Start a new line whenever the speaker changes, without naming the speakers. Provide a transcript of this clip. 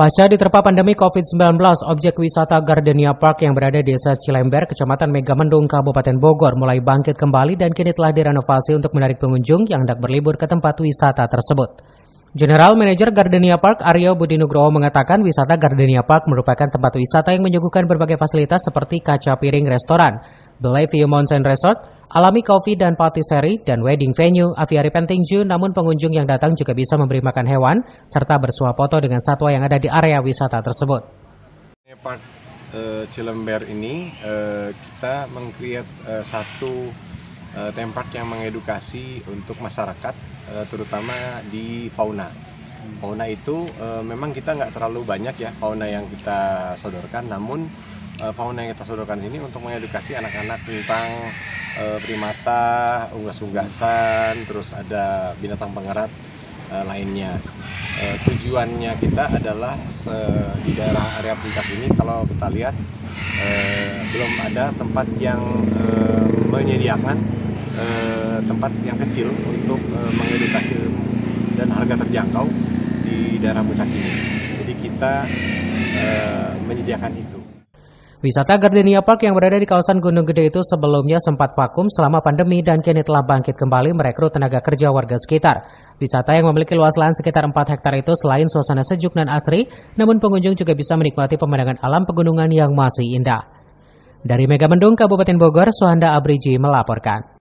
Pasca diterpa pandemi COVID-19, objek wisata Gardenia Park yang berada di Desa Cilember, Kecamatan Megamendung, Kabupaten Bogor mulai bangkit kembali dan kini telah direnovasi untuk menarik pengunjung yang hendak berlibur ke tempat wisata tersebut. General Manager Gardenia Park Aryo Budi Nugroho mengatakan wisata Gardenia Park merupakan tempat wisata yang menyuguhkan berbagai fasilitas seperti kaca piring restoran, Bellevue Mountain Resort, alami coffee dan patisserie, dan wedding venue, aviary petting zoo, namun pengunjung yang datang juga bisa memberi makan hewan, serta bersuah foto dengan satwa yang ada di area wisata tersebut.
Park Cilember ini kita meng-create satu tempat yang mengedukasi untuk masyarakat, terutama di fauna. Fauna itu memang kita nggak terlalu banyak ya fauna yang kita sodorkan, namun fauna yang kita sodorkan ini untuk mengedukasi anak-anak tentang primata, unggas-unggasan, terus ada binatang pengerat lainnya. Tujuannya kita adalah di daerah area puncak ini, kalau kita lihat belum ada tempat yang menyediakan tempat yang kecil untuk mengedukasi dan harga terjangkau di daerah puncak ini. Jadi kita menyediakan itu.
Wisata Gardenia Park yang berada di kawasan Gunung Gede itu sebelumnya sempat vakum selama pandemi dan kini telah bangkit kembali merekrut tenaga kerja warga sekitar. Wisata yang memiliki luas lahan sekitar 4 hektar itu selain suasana sejuk dan asri, namun pengunjung juga bisa menikmati pemandangan alam pegunungan yang masih indah. Dari Megamendung, Kabupaten Bogor, Suhanda Abriji melaporkan.